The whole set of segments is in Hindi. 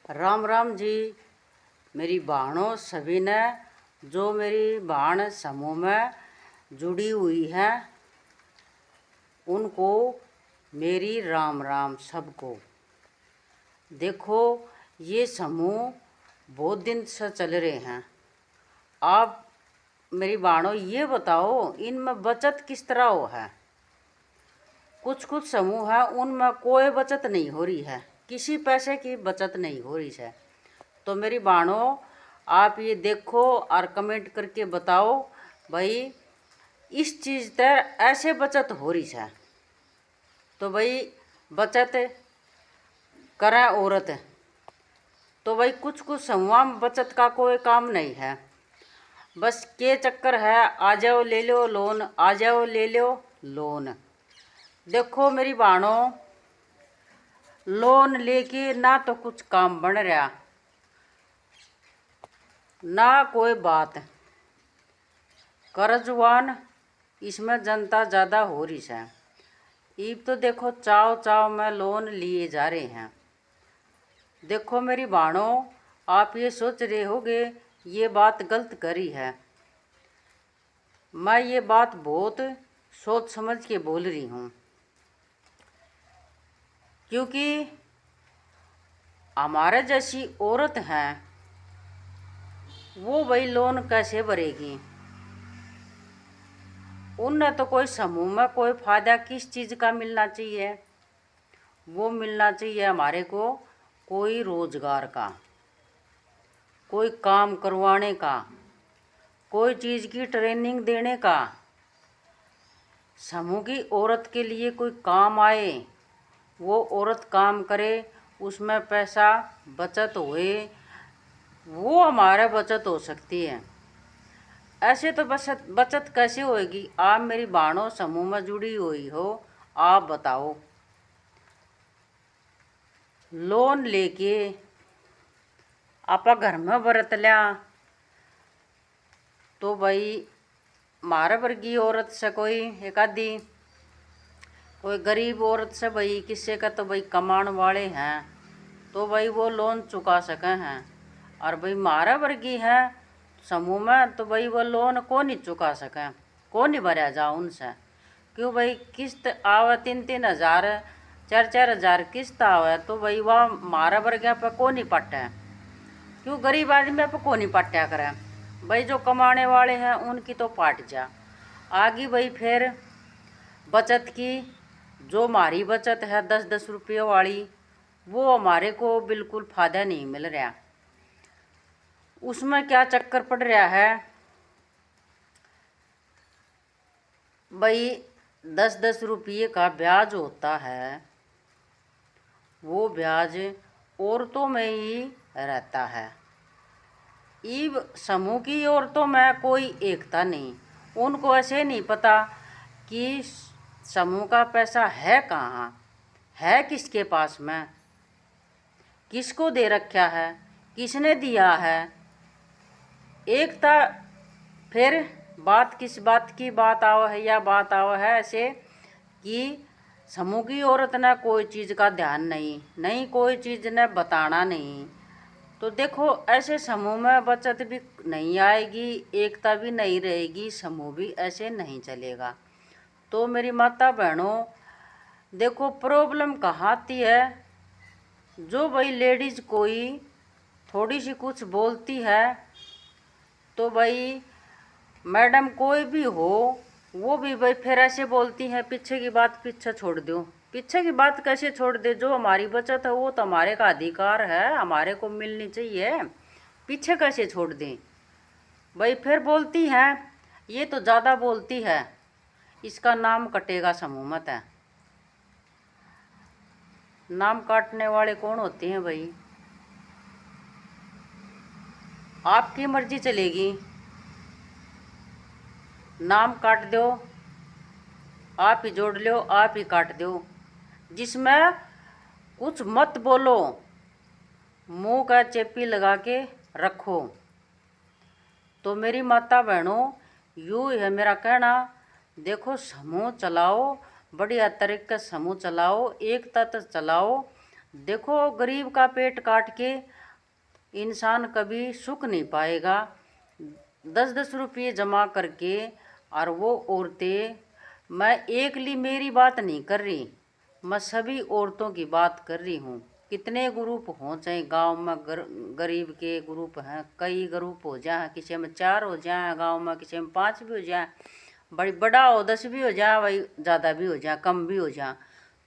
राम राम जी। मेरी बहनों सभी ने, जो मेरी बहन समूह में जुड़ी हुई है, उनको मेरी राम राम सबको। देखो, ये समूह बहुत दिन से चल रहे हैं। आप मेरी बहनों ये बताओ, इनमें बचत किस तरह हो है। कुछ कुछ समूह है उनमें कोई बचत नहीं हो रही है, किसी पैसे की बचत नहीं हो रही है। तो मेरी बहनों, आप ये देखो और कमेंट करके बताओ भाई, इस चीज़ तर ऐसे बचत हो रही है। तो भाई बचत करें औरत, तो भाई कुछ कुछ समूह में बचत का कोई काम नहीं है। बस के चक्कर है, आ जाओ ले लो लोन, आ जाओ ले लो लोन। देखो मेरी बहनों, लोन लेके ना तो कुछ काम बन रहा, ना कोई बात। कर्जवान इसमें जनता ज़्यादा हो रही है। अब तो देखो चाव चाव में लोन लिए जा रहे हैं। देखो मेरी बहनों, आप ये सोच रहे होगे ये बात गलत करी है। मैं ये बात बहुत सोच समझ के बोल रही हूँ, क्योंकि हमारे जैसी औरत हैं वो भाई लोन कैसे भरेगी। उन्हें तो कोई समूह में कोई फायदा किस चीज़ का मिलना चाहिए, वो मिलना चाहिए हमारे को कोई रोजगार का, कोई काम करवाने का, कोई चीज़ की ट्रेनिंग देने का। समूह की औरत के लिए कोई काम आए, वो औरत काम करे, उसमें पैसा बचत होए, वो हमारा बचत हो सकती है। ऐसे तो बचत बचत कैसे होएगी। आप मेरी बहनों समूह में जुड़ी हुई हो, आप बताओ। लोन लेके आप घर में बरत लिया तो भाई मारे वर्गीय औरत से कोई एक आधी, कोई गरीब औरत से भाई किसी का तो भाई कमाने वाले हैं तो भाई वो लोन चुका सके हैं। और भाई मारा वर्गीय है समूह में तो भाई वो लोन को नहीं चुका सके, को नहीं भरा जा उनसे। क्यों भाई किस्त आवे 3-3 हज़ार 4-4 हज़ार किस्त आवे तो भाई वह मारा वर्गीय पे को नहीं पटे। क्यों गरीब आदमी पे को नहीं पट्या करे, भाई जो कमाने वाले हैं उनकी तो पाट जा। आगे भाई फिर बचत की, जो हमारी बचत है 10-10 रुपये वाली, वो हमारे को बिल्कुल फायदा नहीं मिल रहा। उसमें क्या चक्कर पड़ रहा है भाई, 10-10 रुपये का ब्याज होता है, वो ब्याज औरतों में ही रहता है। ईब समूह की औरतों में कोई एकता नहीं, उनको ऐसे नहीं पता कि समूह का पैसा है कहाँ, है किसके पास में, किसको दे रखा है, किसने दिया है। एकता फिर बात किस बात की बात आवा है, या बात आवा है ऐसे कि समूह की औरत ने कोई चीज़ का ध्यान नहीं कोई चीज़ ने बताना नहीं। तो देखो ऐसे समूह में बचत भी नहीं आएगी, एकता भी नहीं रहेगी, समूह भी ऐसे नहीं चलेगा। तो मेरी माता बहनों, देखो प्रॉब्लम कहाँ आती है, जो भाई लेडीज़ कोई थोड़ी सी कुछ बोलती है तो भाई मैडम कोई भी हो वो भी भाई फिर ऐसे बोलती हैं, पीछे की बात पीछे छोड़ दो। पीछे की बात कैसे छोड़ दे, जो हमारी बचत है वो तो हमारे का अधिकार है, हमारे को मिलनी चाहिए, पीछे कैसे छोड़ दें। भाई फिर बोलती हैं ये तो ज़्यादा बोलती है, इसका नाम कटेगा समूह मत है। नाम काटने वाले कौन होते हैं भाई, आपकी मर्जी चलेगी, नाम काट दो, आप ही जोड़ लो, आप ही काट दो। जिसमें कुछ मत बोलो, मुंह का चेपी लगा के रखो। तो मेरी माता बहनों, यूँ है मेरा कहना। देखो समूह चलाओ, बढ़िया तरीके समूह चलाओ, एकता तो चलाओ, देखो, गरीब का पेट काट के इंसान कभी सुख नहीं पाएगा। 10-10 रुपये जमा करके, और वो औरतें, मैं एकली मेरी बात नहीं कर रही, मैं सभी औरतों की बात कर रही हूँ। कितने ग्रुप हों, चाहे गांव में गरीब के ग्रुप हैं, कई ग्रुप हो जाए, किसी में 4 हो जाए गांव में, किसी में 5 भी हो जाए, बड़ी बड़ा हो 10 भी हो जाए, भाई ज़्यादा भी हो जाए, कम भी हो जाए,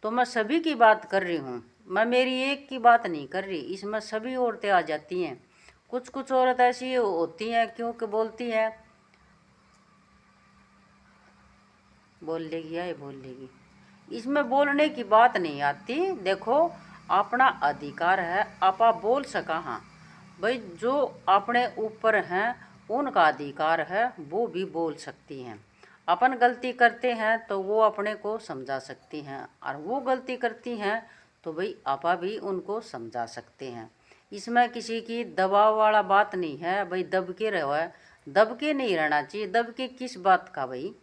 तो मैं सभी की बात कर रही हूँ। मैं मेरी एक की बात नहीं कर रही, इसमें सभी औरतें आ जाती हैं। कुछ कुछ औरत ऐसी होती हैं, क्योंकि बोलती हैं, बोल लेगी या ये बोल लेगी, इसमें बोलने की बात नहीं आती। देखो, अपना अधिकार है, आपा बोल सका। हाँ भाई, जो अपने ऊपर हैं उनका अधिकार है, वो भी बोल सकती हैं। अपन गलती करते हैं तो वो अपने को समझा सकती हैं, और वो गलती करती हैं तो भाई आपा भी उनको समझा सकते हैं। इसमें किसी की दबाव वाला बात नहीं है भाई, दब के रहो है, दब के नहीं रहना चाहिए। दब के किस बात का भाई,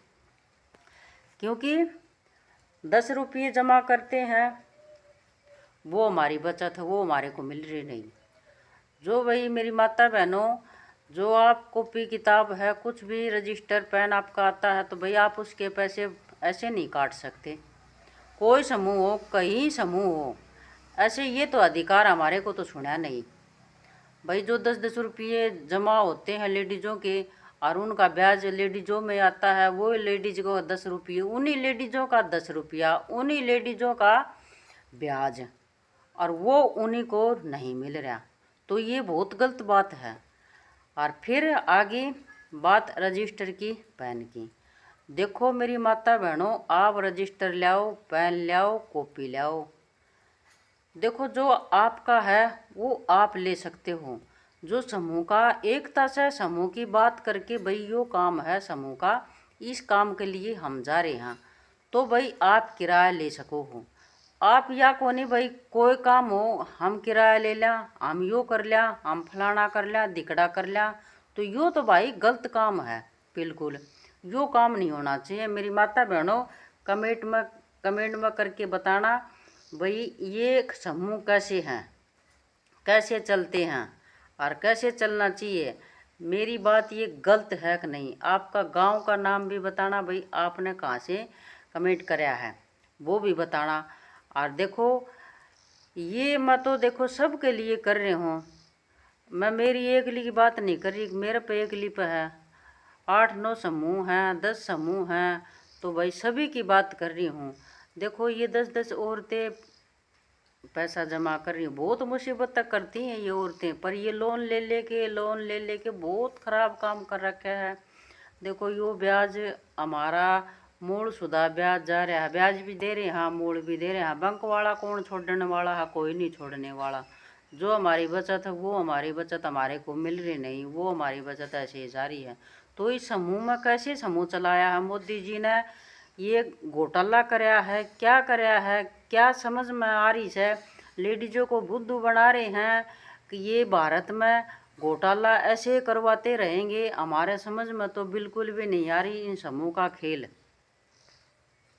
क्योंकि 10 रुपये जमा करते हैं, वो हमारी बचत है, वो हमारे को मिल रही नहीं। जो भाई मेरी माता बहनों, जो आप कॉपी किताब है, कुछ भी रजिस्टर पेन आपका आता है, तो भाई आप उसके पैसे ऐसे नहीं काट सकते। कोई समूह हो, कहीं समूह हो, ऐसे ये तो अधिकार हमारे को तो सुना नहीं भाई। जो 10-10 रुपये जमा होते हैं लेडीज़ों के, और उनका ब्याज लेडीज़ों में आता है, वो लेडीज को 10 रुपये, उन्हीं लेडीज़ों का 10 रुपया, उन्हीं लेडीज़ों का ब्याज, और वो उन्हीं को नहीं मिल रहा, तो ये बहुत गलत बात है। और फिर आगे बात रजिस्टर की, पेन की। देखो मेरी माता बहनों, आप रजिस्टर लाओ, पेन लाओ, कॉपी लाओ। देखो, जो आपका है वो आप ले सकते हो। जो समूह का, एकता से समूह की बात करके, भाई यो काम है समूह का, इस काम के लिए हम जा रहे हैं, तो भाई आप किराया ले सको हो। आप या को नहीं भाई, कोई काम हो हम किराया ले लिया, हम यो कर लिया, हम फलाना कर लिया, दिकड़ा कर लिया, तो यो तो भाई गलत काम है। बिल्कुल यो काम नहीं होना चाहिए। मेरी माता बहनों, कमेंट में करके बताना भाई, ये समूह कैसे हैं, कैसे चलते हैं, और कैसे चलना चाहिए। मेरी बात ये गलत है कि नहीं। आपका गांव का नाम भी बताना भाई, आपने कहाँ से कमेंट कराया है वो भी बताना। और देखो, ये मैं तो देखो सबके लिए कर रही हूँ, मैं मेरी एकली की बात नहीं कर रही, मेरे पे एकली पे है 8-9 समूह हैं, 10 समूह हैं, तो भाई सभी की बात कर रही हूँ। देखो, ये 10-10 औरतें पैसा जमा कर रही हैं, बहुत मुसीबत तक करती हैं ये औरतें, पर ये लोन ले लेके बहुत ख़राब काम कर रखा है। देखो, यो ब्याज हमारा मूल शुदा ब्याज जा रहा है, ब्याज भी दे रहे हैं, हाँ मूल भी दे रहे हैं। बैंक वाला कौन छोड़ने वाला है, कोई नहीं छोड़ने वाला। जो हमारी बचत है, वो हमारी बचत हमारे को मिल रही नहीं, वो हमारी बचत ऐसे ही जारी है। तो इस समूह में कैसे समूह चलाया है मोदी जी ने, ये घोटाला कराया है, क्या कराया है, क्या समझ में आ रही है। लेडीज़ों को बुद्धू बना रहे हैं कि ये भारत में घोटाला ऐसे करवाते रहेंगे, हमारे समझ में तो बिल्कुल भी नहीं आ रही इन समूह का खेल।